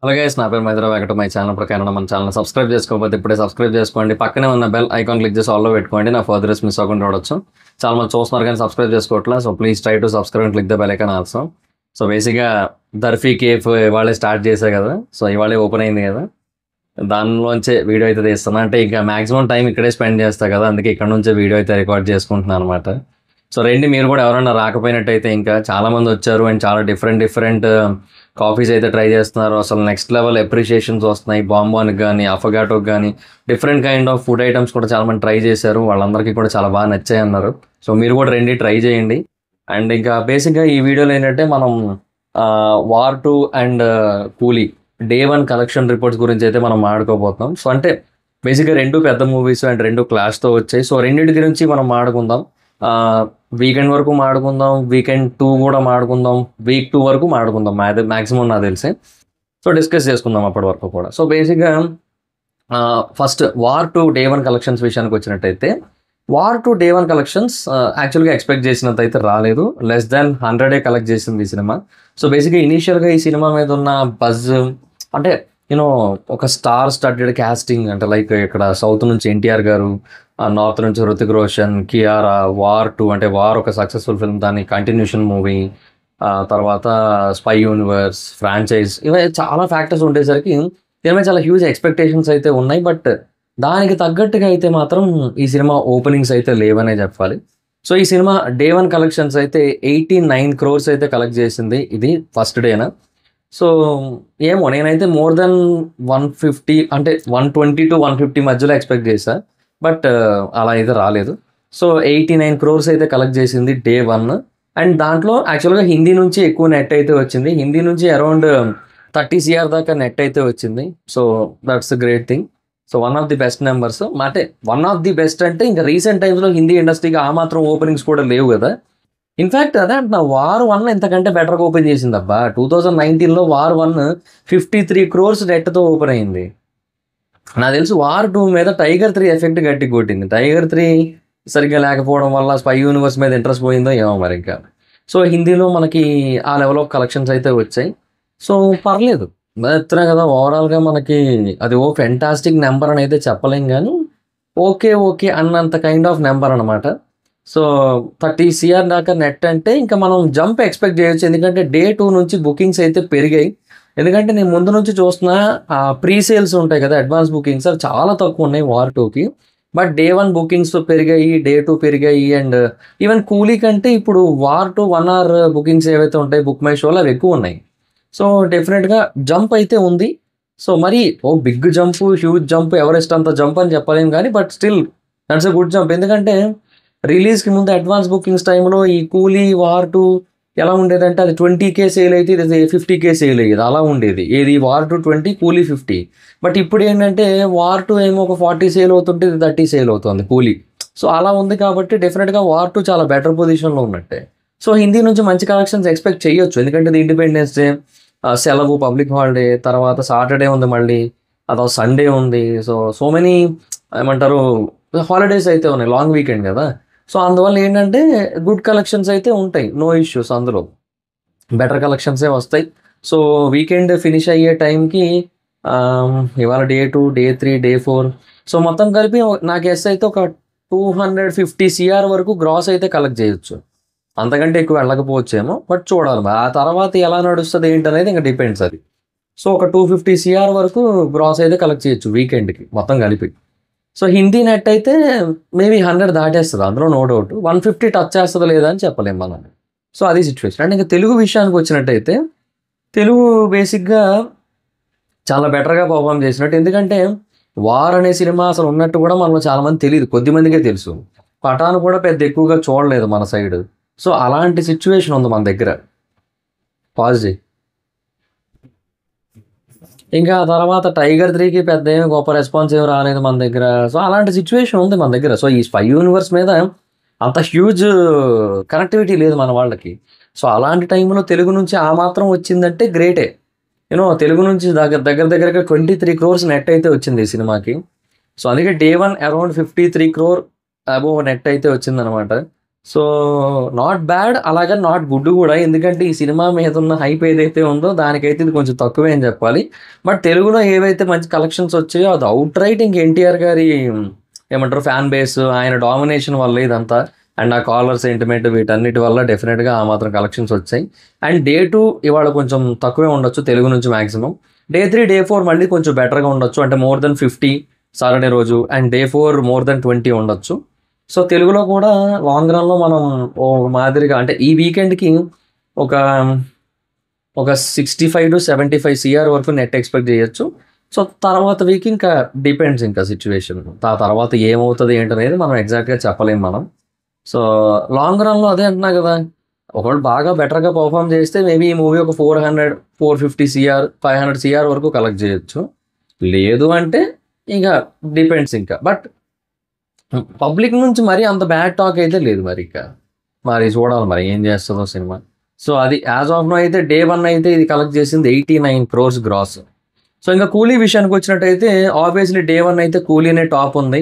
Hello guys, నా పేరు Maitra Venkata. My channel ప్రకారం మన ఛానల్ సబ్స్క్రైబ్ చేసుకోకపోతే ఇప్పుడే సబ్స్క్రైబ్ చేసుకోండి. పక్కనే ఉన్న బెల్ ఐకాన్ క్లిక్ చేసి ఆల్లో పెట్టుకోండి. నా ఫర్దర్స్ మిస్ అవ్వకుండా చూడొచ్చు. చాలా మంది చూస్తున్నారు కానీ సబ్స్క్రైబ్ చేసుకోవట్లేదు. So please try to subscribe and click the bell icon also. So బేసిక్గా దర్ఫీ కేఫ్ ఇవాళే స్టార్ట్ చేసా కదా, సో ఇవాళే ఓపెన్ అయింది కదా, దానిలోంచే వీడియో అయితే తీస్తున్నా. అంటే ఇంకా మాక్సిమం టైం ఇక్కడే స్పెండ్ చేస్తా కదా, అందుకే ఇక్కడ నుంచే వీడియో అయితే రికార్డ్ చేసుకుంటున్నాను అనమాట. సో రండి, మీరు కూడా ఎవరైనా రాకపోయినట్టయితే, ఇంకా చాలామంది వచ్చారు అండ్ చాలా డిఫరెంట్ కాఫీస్ అయితే ట్రై చేస్తున్నారు. అసలు నెక్స్ట్ లెవెల్ అప్రిషియేషన్స్ వస్తున్నాయి. బాంబాన్కి కానీ అఫగాటోకి కానీ different kind of food items కూడా చాలామంది ట్రై చేశారు. వాళ్ళందరికీ కూడా చాలా బాగా నచ్చాయి అన్నారు. సో మీరు కూడా రండి, ట్రై చేయండి. అండ్ ఇంకా బేసిక్గా ఈ వీడియోలో ఏంటంటే మనం వార్ 2 అండ్ కూలీ డే 1 కలెక్షన్ రిపోర్ట్స్ గురించి అయితే మనం మాట్లాడుకోబోతున్నాం. సో అంటే బేసిక్గా రెండు పెద్ద మూవీస్ అండ్ రెండు క్లాష్తో వచ్చాయి. సో రెండింటి గురించి మనం మాట్లాడుకుందాం. వీకెండ్ వరకు మాడుకుందాం, వీకెండ్ 2 కూడా మాడుకుందాం, వీక్ 2 వరకు మాడుకుందాం మ్యాక్సిమం నాకు తెలిసి. సో డిస్కస్ చేసుకుందాం అప్పటి వరకు కూడా. సో బేసిక్గా ఫస్ట్ వార్ 2 డే 1 కలెక్షన్స్ విషయానికి వచ్చినట్టయితే, వార్ 2 డే 1 కలెక్షన్స్ యాక్చువల్గా ఎక్స్పెక్ట్ చేసినంత అయితే రాలేదు. లెస్ దాన్ 100 కలెక్ట్ చేసింది ఈ సినిమా. సో బేసిక్గా ఇనీషియల్గా ఈ సినిమా మీద ఉన్న బజ్ అంటే ఒక స్టార్ స్టడెడ్ క్యాస్టింగ్, అంటే లైక్ ఇక్కడ సౌత్ నుంచి ఎన్టీఆర్ గారు, నార్త్ నుంచి హృతిక్ రోషన్, కియారా, వార్ 2 అంటే వార్ ఒక సక్సెస్ఫుల్ ఫిల్మ్, దాని కంటిన్యూషన్ మూవీ, తర్వాత స్పై యూనివర్స్, ఫ్రాంచైజ్, ఇవి చాలా ఫ్యాక్టర్స్ ఉండేసరికి దీని మీద చాలా హ్యూజ్ ఎక్స్పెక్టేషన్స్ అయితే ఉన్నాయి. బట్ దానికి తగ్గట్టుగా అయితే మాత్రం ఈ సినిమా ఓపెనింగ్స్ అయితే లేవనే చెప్పాలి. సో ఈ సినిమా డే 1 కలెక్షన్స్ అయితే 89 crores అయితే కలెక్ట్ చేసింది. ఇది ఫస్ట్ డేనా. సో ఏమో, నేనైతే మోర్ దెన్ 150 అంటే 120 to 150 మధ్యలో ఎక్స్పెక్ట్ చేశా. బట్ అలా అయితే రాలేదు. సో 89 crores అయితే కలెక్ట్ చేసింది డే 1. అండ్ దాంట్లో యాక్చువల్గా హిందీ నుంచి ఎక్కువ నెట్ అయితే వచ్చింది. హిందీ నుంచి అరౌండ్ 30 CR దాకా నెట్ అయితే వచ్చింది. So that's great thing. So one of the best numbers. అంటే వన్ ఆఫ్ ది బెస్ట్ అంటే ఇంకా రీసెంట్ టైమ్స్లో హిందీ ఇండస్ట్రీకి ఆ మాత్రం ఓపెనింగ్స్ కూడా లేవు కదా. ఇన్ఫ్యాక్ట్ అదే అంటున్నా, వార్ 1 ఎంతకంటే బెటర్గా ఓపెన్ చేసింది అబ్బా. 2019లో వార్ 1 53 crores నెట్తో ఓపెన్ అయింది. నాకు తెలుసు వార్ 2 మీద టైగర్ 3 ఎఫెక్ట్ గట్టి కొట్టింది. టైగర్ 3 సరిగ్గా లేకపోవడం వల్ల స్పై యూనివర్స్ మీద ఇంట్రెస్ట్ పోయిందో ఏమో మరి ఇంకా. సో హిందీలో మనకి ఆ లెవెల్ ఆఫ్ కలెక్షన్స్ అయితే వచ్చాయి. సో పర్లేదు, ఎత్తున్నా కదా. ఓవరాల్గా మనకి అది ఫెంటాస్టిక్ నెంబర్ అని అయితే చెప్పలేం, కానీ ఓకే అన్నంత కైండ్ ఆఫ్ నెంబర్ అనమాట. సో 30 CR దాకా నెట్ అంటే ఇంకా మనం జంప్ ఎక్స్పెక్ట్ చేయొచ్చు. ఎందుకంటే డే 2 నుంచి బుకింగ్స్ అయితే పెరిగాయి. ఎందుకంటే నేను ముందు నుంచి చూస్తున్నా ప్రీ సేల్స్ ఉంటాయి కదా, అడ్వాన్స్ బుకింగ్స్, అవి చాలా తక్కువ ఉన్నాయి వార్ 2కి. బట్ డే 1 బుకింగ్స్ పెరిగాయి, డే 2 పెరిగాయి. అండ్ ఈవెన్ కూలీ కంటే ఇప్పుడు వార్ 2 1 hour బుకింగ్స్ ఏవైతే ఉంటాయి బుక్ మై షోలో, అవి ఎక్కువ ఉన్నాయి. సో డెఫినెట్గా జంప్ అయితే ఉంది. సో మరి big jump, huge jump, Everest అంత జంప్ అని చెప్పలేము, కానీ but still that's a good jump. ఎందుకంటే రిలీజ్కి ముందు అడ్వాన్స్ బుకింగ్స్ టైంలో ఈ కూలీ వార్ 2 ఎలా ఉండేదంటే, అది 20K సేల్ అయితే ఇది 50K సేల్ అయ్యేది, అలా ఉండేది. ఏది వార్ 2 20, కూలీ 50. బట్ ఇప్పుడు ఏంటంటే వార్ 2 ఏమో ఒక 40 సేల్ అవుతుంటే ఇది 30 సేల్ అవుతుంది కూలీ. సో అలా ఉంది కాబట్టి డెఫినెట్గా వార్ 2 చాలా బెటర్ పొజిషన్లో ఉన్నట్టే. సో హిందీ నుంచి మంచి కలెక్షన్స్ ఎక్స్పెక్ట్ చేయొచ్చు. ఎందుకంటే ఇది ఇండిపెండెన్స్ డే, సెలవు, పబ్లిక్ హాలిడే, తర్వాత సాటర్డే ఉంది, మళ్ళీ అదొక సండే ఉంది. సో మెనీ ఏమంటారు హాలిడేస్ అయితే ఉన్నాయి, లాంగ్ వీకెండ్ కదా. సో అందువల్ల ఏంటంటే గుడ్ కలెక్షన్స్ అయితే ఉంటాయి, నో ఇష్యూస్. అందులో బెటర్ కలెక్షన్సే వస్తాయి. సో వీకెండ్ ఫినిష్ అయ్యే టైంకి ఇవాళ డే 2, డే 3, డే 4, సో మొత్తం కలిపి నాకు ఎస్ అయితే ఒక 250 CR వరకు గ్రాస్ అయితే కలెక్ట్ చేయొచ్చు. అంతకంటే ఎక్కువ వెళ్ళకపోవచ్చేమో, బట్ చూడాలి ఆ తర్వాత ఎలా నడుస్తుంది ఏంటనేది ఇంకా డిపెండ్స్ అది. సో ఒక 250 CR వరకు గ్రాస్ అయితే కలెక్ట్ చేయొచ్చు వీకెండ్కి మొత్తం కలిపి. సో హిందీ నెట్ అయితే మేబీ 100 దాటేస్తుంది, అందులో నో డౌట్. 150 టచ్ చేస్తుందా లేదా అని చెప్పలేము మనం. సో అది సిచ్యువేషన్. అండ్ ఇంకా తెలుగు విషయానికి వచ్చినట్టయితే, తెలుగు బేసిక్గా చాలా బెటర్గా పర్ఫామ్ చేసినట్టు. ఎందుకంటే వార్ అనే సినిమా అసలు ఉన్నట్టు కూడా మనలో చాలామంది తెలియదు, కొద్దిమందికే తెలుసు. పఠాన్ కూడా పెద్ద ఎక్కువగా చూడలేదు మన సైడ్. సో అలాంటి సిచ్యువేషన్ ఉంది మన దగ్గర. పాజిటివ్. ఇంకా తర్వాత టైగర్ 3కి పెద్ద ఏమి గొప్ప రెస్పాన్స్ ఏమి రాలేదు మన దగ్గర. సో అలాంటి సిచ్యువేషన్ ఉంది మన దగ్గర. సో ఈ స్పై యూనివర్స్ మీద అంత హ్యూజ్ కనెక్టివిటీ లేదు మన వాళ్ళకి. సో అలాంటి టైంలో తెలుగు నుంచి ఆ మాత్రం వచ్చిందంటే గ్రేటే. తెలుగు నుంచి దగ్గరగా 23 crores నెట్ అయితే వచ్చింది ఈ సినిమాకి. సో అందుకే day 1 around 53 crore above net అయితే వచ్చిందనమాట. సో నాట్ బ్యాడ్, అలాగే నాట్ గుడ్ కూడా. ఎందుకంటే ఈ సినిమా మీద ఉన్న హైప్ ఏదైతే ఉందో దానికైతే ఇది కొంచెం తక్కువే అని చెప్పాలి. బట్ తెలుగులో ఏవైతే మంచి కలెక్షన్స్ వచ్చాయో అది అవుట్ రైట్ ఇంక ఎన్టీఆర్ గారి ఏమంటారు ఫ్యాన్ బేస్, ఆయన డామినేషన్ వల్ల ఇదంతా, అండ్ ఆ కాలర్ సెంటిమెంట్ వీటన్నిటి వల్ల డెఫినెట్గా ఆ మాత్రం కలెక్షన్స్ వచ్చాయి. అండ్ డే 2 ఇవాళ కొంచెం తక్కువే ఉండొచ్చు తెలుగు నుంచి మ్యాక్సిమం. డే 3 డే 4 మళ్ళీ కొంచెం బెటర్గా ఉండొచ్చు, అంటే మోర్ దెన్ 50 సాటర్డే రోజు, అండ్ డే 4 మోర్ దెన్ 20 ఉండొచ్చు. సో తెలుగులో కూడా లాంగ్ రన్లో మనం ఓ మాదిరిగా అంటే ఈ వీకెండ్కి ఒక ఒక 65 to 75 CR వరకు నెట్ ఎక్స్పెక్ట్ చేయొచ్చు. సో తర్వాత వీక్ ఇంకా డిపెండ్స్, ఇంకా సిచ్యువేషన్ ఆ తర్వాత ఏమవుతుంది ఏంటనేది మనం ఎగ్జాక్ట్గా చెప్పలేం మనం. సో లాంగ్ రన్లో అదే అంటున్నా కదా, ఒకవేళ బాగా బెటర్గా పర్ఫామ్ చేస్తే మేబీ ఈ మూవీ ఒక 400, 450 CR, 500 CR వరకు కలెక్ట్ చేయొచ్చు. లేదు అంటే ఇంకా డిపెండ్స్ ఇంకా. బట్ పబ్లిక్ నుంచి మరి అంత బ్యాడ్ టాక్ అయితే లేదు మరి. ఇక మరి చూడాలి మరి ఏం చేస్తుందో సినిమా. సో అది యాజ్ ఆఫ్ నో అయితే డే 1 అయితే ఇది కలెక్ట్ చేసింది 89 crores గ్రాస్. సో ఇంకా కూలీ విషయానికి వచ్చినట్టయితే ఆబ్వియస్లీ డే 1 అయితే కూలీనే టాప్ ఉంది.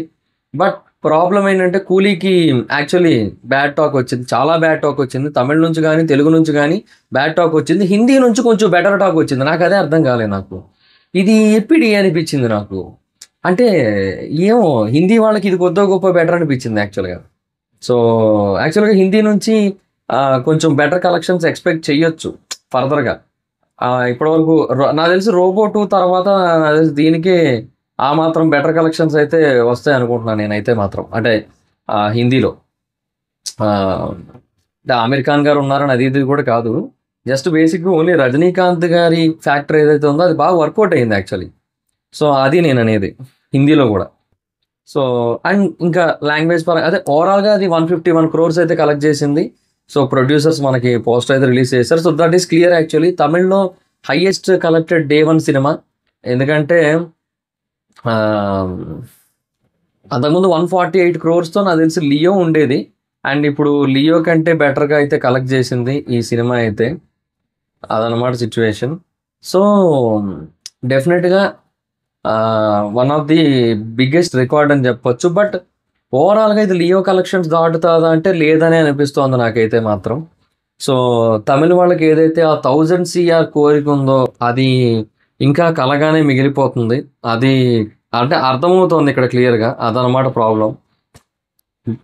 బట్ ప్రాబ్లం ఏంటంటే కూలీకి యాక్చువల్లీ బ్యాడ్ టాక్ వచ్చింది, చాలా బ్యాడ్ టాక్ వచ్చింది. తమిళ నుంచి కానీ తెలుగు నుంచి కానీ బ్యాడ్ టాక్ వచ్చింది, హిందీ నుంచి కొంచెం బెటర్ టాక్ వచ్చింది. నాకు అదే అర్థం కాలేదు. నాకు ఇది ఎప్పుడు అనిపించింది నాకు, అంటే ఏమో హిందీ వాళ్ళకి ఇది కొద్దో గొప్ప బెటర్ అనిపించింది యాక్చువల్గా. సో యాక్చువల్గా హిందీ నుంచి కొంచెం బెటర్ కలెక్షన్స్ ఎక్స్పెక్ట్ చేయొచ్చు ఫర్దర్గా. ఇప్పటివరకు నాకు తెలిసి రోబో 2 తర్వాత నాకు తెలిసి దీనికి ఆ మాత్రం బెటర్ కలెక్షన్స్ అయితే వస్తాయి అనుకుంటున్నాను నేనైతే మాత్రం. అంటే హిందీలో అంటే ఆమిర్ ఖాన్ గారు ఉన్నారని అది ఇది కూడా కాదు, జస్ట్ బేసిక్గా ఓన్లీ రజనీకాంత్ గారి ఫ్యాక్టర్ ఏదైతే ఉందో అది బాగా వర్కౌట్ అయింది యాక్చువల్లీ. సో అది నేను అనేది హిందీలో కూడా. సో అండ్ ఇంకా లాంగ్వేజ్ పరంగా అదే ఓవరాల్గా అది 151 crores అయితే కలెక్ట్ చేసింది. సో ప్రొడ్యూసర్స్ మనకి పోస్టర్ అయితే రిలీజ్ చేశారు. So that is clear actually తమిళ్లో హైయెస్ట్ కలెక్టెడ్ డే 1 సినిమా. ఎందుకంటే అంతకుముందు 148 crores నాకు తెలిసి లియో ఉండేది, అండ్ ఇప్పుడు లియో కంటే బెటర్గా అయితే కలెక్ట్ చేసింది ఈ సినిమా అయితే. అదనమాట సిచ్యువేషన్. సో డెఫినెట్గా one of the biggest record అని చెప్పొచ్చు. బట్ ఓవరాల్గా ఇది లియో కలెక్షన్స్ దాటుతుందా అంటే లేదనే అనిపిస్తోంది నాకైతే మాత్రం. సో తమిళ వాళ్ళకి ఏదైతే ఆ 1000 CR కోరిక ఉందో అది ఇంకా కలగానే మిగిలిపోతుంది. అది అంటే అర్థమవుతోంది ఇక్కడ క్లియర్గా, అదనమాట ప్రాబ్లం.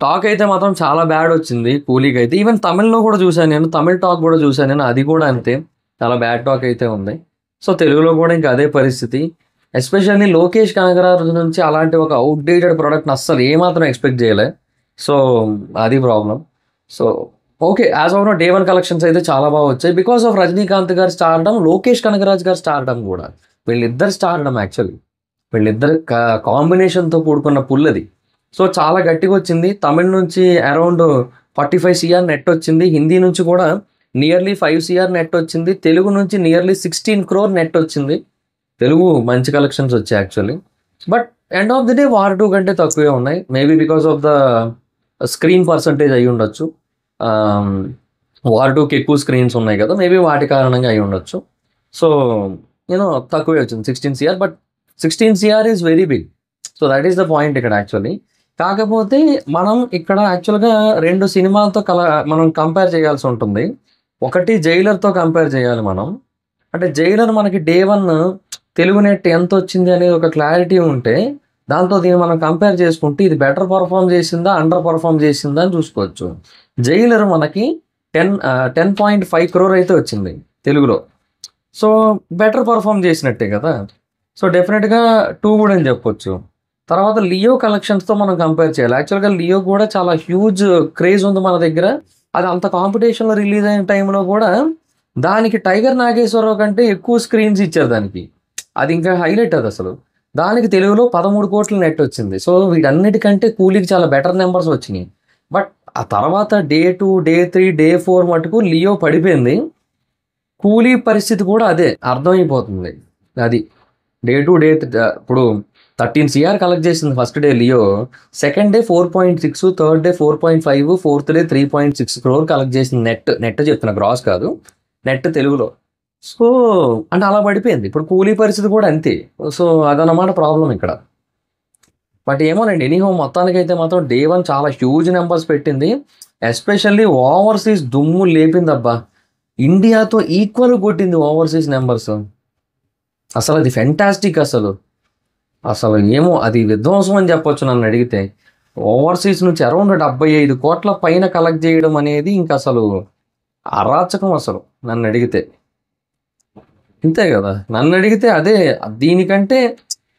టాక్ అయితే మాత్రం చాలా బ్యాడ్ వచ్చింది కూలీకి అయితే. ఈవెన్ తమిళ్లో కూడా చూశాను నేను, తమిళ్ టాక్ కూడా చూశాను నేను, అది కూడా అంతే చాలా బ్యాడ్ టాక్ అయితే ఉంది. సో తెలుగులో కూడా ఇంకా అదే పరిస్థితి. ఎస్పెషల్లీ లోకేష్ కనగరాజు నుంచి అలాంటి ఒక అవుట్డేటెడ్ ప్రోడక్ట్ని అస్సలు ఏమాత్రం ఎక్స్పెక్ట్ చేయలే. సో అది problem. So okay, as of now day 1 collections అయితే చాలా బాగా వచ్చాయి బికాస్ ఆఫ్ రజనీకాంత్ గారు స్టార్డమ్, లోకేష్ కనగరాజ్ గారు స్టార్డమ్ కూడా. వీళ్ళిద్దరు స్టార్డమ్ యాక్చువల్లీ, వీళ్ళిద్దరు కాంబినేషన్తో కూడుకున్న పుల్ అది. సో చాలా గట్టిగా వచ్చింది. తమిళ నుంచి అరౌండ్ 45 CR నెట్ వచ్చింది, హిందీ నుంచి కూడా నియర్లీ 5 CR నెట్ వచ్చింది, తెలుగు నుంచి నియర్లీ 16 crore నెట్ వచ్చింది. తెలుగు మంచి కలెక్షన్స్ వచ్చాయి actually. But end of the day war 2 కంటే తక్కువే ఉన్నాయి. Maybe because of the screen percentage అయి ఉండొచ్చు. వార్ 2కి ఎక్కువ స్క్రీన్స్ ఉన్నాయి కదా, మేబీ వాటి కారణంగా అయి ఉండొచ్చు. సో తక్కువే వచ్చింది 16 CR. But 16 CR is very big. So that is the point ఇక్కడ యాక్చువల్లీ. కాకపోతే మనం ఇక్కడ యాక్చువల్గా 2 సినిమాలతో మనం కంపేర్ చేయాల్సి ఉంటుంది. ఒకటి జైలర్తో కంపేర్ చేయాలి మనం. అంటే జైలర్ మనకి డే 1 తెలుగు నెట్ ఎంత వచ్చింది అనేది ఒక క్లారిటీ ఉంటే దాంతో దీన్ని మనం కంపేర్ చేసుకుంటే ఇది బెటర్ పర్ఫామ్ చేసిందా అండర్ పర్ఫామ్ చేసిందా అని చూసుకోవచ్చు. జైలర్ మనకి 10.5 crore అయితే వచ్చింది తెలుగులో. సో బెటర్ పర్ఫామ్ చేసినట్టే కదా. సో డెఫినెట్గా 2 కూడా అని చెప్పొచ్చు. తర్వాత లియో కలెక్షన్స్తో మనం కంపేర్ చేయాలి. యాక్చువల్గా లియో కూడా చాలా హ్యూజ్ క్రేజ్ ఉంది మన దగ్గర. అది అంత కాంపిటీషన్లో రిలీజ్ అయిన టైంలో కూడా దానికి టైగర్ నాగేశ్వరరావు కంటే ఎక్కువ స్క్రీన్స్ ఇచ్చారు దానికి. అది ఇంకా హైలైట్ అది అసలు. దానికి తెలుగులో 13 కోట్ల నెట్ వచ్చింది. సో వీటన్నిటికంటే కూలీకి చాలా బెటర్ నెంబర్స్ వచ్చినాయి. బట్ ఆ తర్వాత డే 2, డే 3, డే 4 మటుకు లియో పడిపోయింది. కూలీ పరిస్థితి కూడా అదే అర్థమైపోతుంది. అది డే 2, డే 3 ఇప్పుడు 13 CR కలెక్ట్ చేసింది first day Leo, second day 4.6, third day 4.5, fourth day 3.6 crore collect చేసింది. నెట్ చెప్తున్నా, గ్రాస్ కాదు, నెట్ తెలుగులో. సో అంటే అలా పడిపోయింది. ఇప్పుడు కూలీ పరిస్థితి కూడా అంతే. సో అదన్నమాట ప్రాబ్లం ఇక్కడ. బట్ ఏమోనండి, ఎనీహో మొత్తానికైతే మాత్రం డే వన్ చాలా హ్యూజ్ నెంబర్స్ పెట్టింది. ఎస్పెషల్లీ ఓవర్సీస్ దుమ్ము లేపిందబ్బా. ఇండియాతో ఈక్వల్ కొట్టింది ఓవర్సీస్ నెంబర్స్. అసలు అది ఫెంటాస్టిక్. అసలు అసలు ఏమో అది విధ్వంసం అని చెప్పొచ్చు నన్ను అడిగితే. ఓవర్సీస్ నుంచి అరౌండ్ 75 కోట్ల పైన కలెక్ట్ చేయడం అనేది ఇంకా అసలు అరాచకం అసలు నన్ను అడిగితే. ఇంతే కదా, నన్ను అడిగితే అదే. దీనికంటే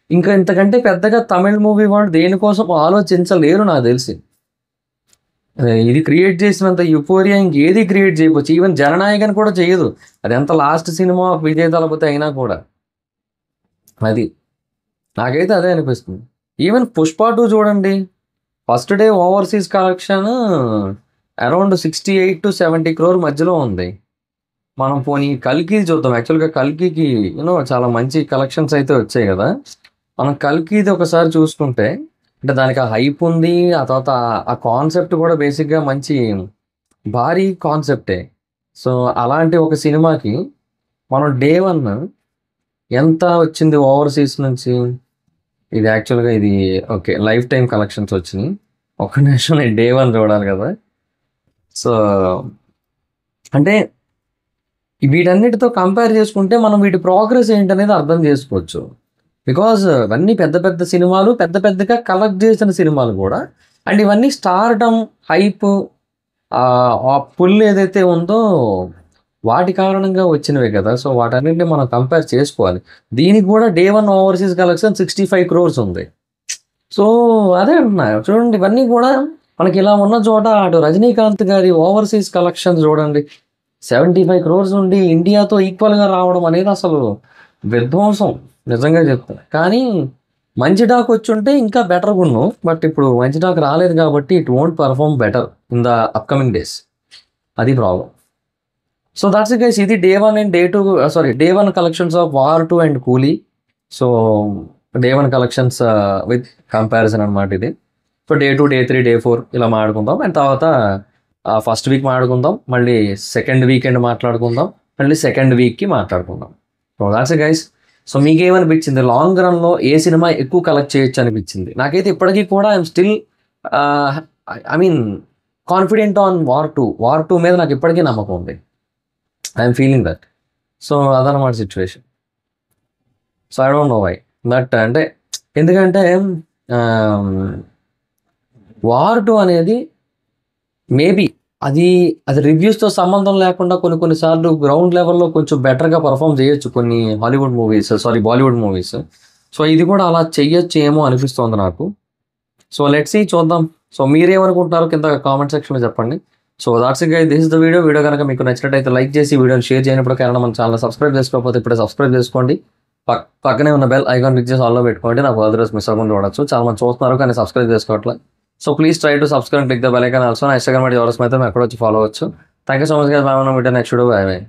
ఇంకా ఇంతకంటే పెద్దగా తమిళ్ మూవీ వాళ్ళు దేనికోసం ఆలోచించలేరు నాకు తెలిసి. ఇది క్రియేట్ చేసినంత యుఫోరియా ఇంకేది క్రియేట్ చేయవచ్చు. ఈవెన్ జననాయకన్ కూడా చేయదు. అది ఎంత లాస్ట్ సినిమా విజయ్ దళపతి అయినా కూడా. అది నాకైతే అదే అనిపిస్తుంది. ఈవెన్ పుష్ప 2 చూడండి, first day overseas collection around 68 to 70 crore మధ్యలో ఉంది. మనం పోనీ కల్కి చూద్దాం. యాక్చువల్గా కల్కికి చాలా మంచి కలెక్షన్స్ అయితే వచ్చాయి కదా. మనం కల్కిది ఒకసారి చూసుకుంటే అంటే దానికి ఆ హైప్ ఉంది. ఆ తర్వాత ఆ కాన్సెప్ట్ కూడా బేసిక్గా మంచి భారీ కాన్సెప్టే. సో అలాంటి ఒక సినిమాకి మనం డే వన్ ఎంత వచ్చింది ఓవర్సీస్ నుంచి? ఇది యాక్చువల్గా ఇది ఓకే లైఫ్ టైం కలెక్షన్స్ వచ్చినాయి. ఒక్క నిమిషం, నేను డే వన్ చూడాలి కదా. సో అంటే వీటన్నిటితో కంపేర్ చేసుకుంటే మనం వీటి ప్రోగ్రెస్ ఏంటనేది అర్థం చేసుకోవచ్చు. బికాజ్ ఇవన్నీ పెద్ద పెద్ద సినిమాలు, పెద్ద పెద్దగా కలెక్ట్ చేసిన సినిమాలు కూడా. అండ్ ఇవన్నీ స్టార్డమ్, హైప్, ఆ పుల్ ఏదైతే ఉందో వాటి కారణంగా వచ్చినవే కదా. సో వాటన్నింటినీ మనం కంపేర్ చేసుకోవాలి. దీనికి కూడా day one overseas collection 65 crores ఉంది. సో అదే అంటున్నా, చూడండి ఇవన్నీ కూడా మనకి ఇలా ఉన్న చోట అటు రజనీకాంత్ గారి ఓవర్సీస్ కలెక్షన్స్ చూడండి 75 crores ఉండి ఇండియాతో ఈక్వల్గా రావడం అనేది అసలు విధ్వంసం నిజంగా చెప్తాను. కానీ మంచి టాక్ వచ్చి ఉంటే ఇంకా బెటర్గా ఉన్నాం. బట్ ఇప్పుడు మంచి టాక్ రాలేదు కాబట్టి it won't perform better in the upcoming days. అది problem. So that's it guys. ఇది day one and day one collections of War 2 and Coolie. So day one collections with comparison అనమాట ఇది. సో డే 2, డే 3, డే 4 ఇలా మాట్లాడుకుందాం. And తర్వాత first week మాట్లాడుకుందాం, మళ్ళీ second weekend మాట్లాడుకుందాం, మళ్ళీ సెకండ్ వీక్కి మాట్లాడుకుందాం. So that's it guys. So మీకేమనిపించింది? లాంగ్ రన్లో ఏ సినిమా ఎక్కువ కలెక్ట్ చేయొచ్చు అనిపించింది? నాకైతే ఇప్పటికీ కూడా I'm still confident on War 2. War 2 మీద నాకు ఇప్పటికీ నమ్మకం ఉంది. I'm feeling that. సో అదనమాట situation. So I don't know why but అంటే ఎందుకంటే వార్ 2 అనేది మేబీ అది రివ్యూస్తో సంబంధం లేకుండా కొన్నిసార్లు గ్రౌండ్ లెవెల్లో కొంచెం బెటర్గా పర్ఫామ్ చేయొచ్చు కొన్ని బాలీవుడ్ మూవీస్. సో ఇది కూడా అలా చెయ్యొచ్చు ఏమో అనిపిస్తోంది నాకు. సో లెట్స్ సీ, చూద్దాం. సో మీరేమనుకుంటున్నారు కింద కామెంట్ సెక్షన్లో చెప్పండి. So that's it guys, this is the video కనుక మీకు నచ్చినట్టయితే లైక్ చేసి వీడియోని షేర్ చేయనప్పుడు కారణం మన ఛానల్ సబ్స్క్రైబ్ చేసుకోకపోతే ఇప్పుడే సబ్స్క్రైబ్ చేసుకోండి. పక్కనే ఉన్న బెల్ ఐకాన్ క్లిక్ చేసి ఆల్లో పెట్టుకోండి. నాకు అదర్స్ మిస్ అవ్వకుండా చూడొచ్చు. చాలా మంది చూస్తున్నారు కానీ సబ్స్క్రైబ్ చేసుకోవట్లేదు. So please try to subscribe, click the bell icon also. నా ఇన్స్టాగ్రామ్ ఎవరైతే మేము ఎక్కడ వచ్చి ఫాలో అవ్వచ్చు. Thank you so much guys. Bye. Next video. Bye.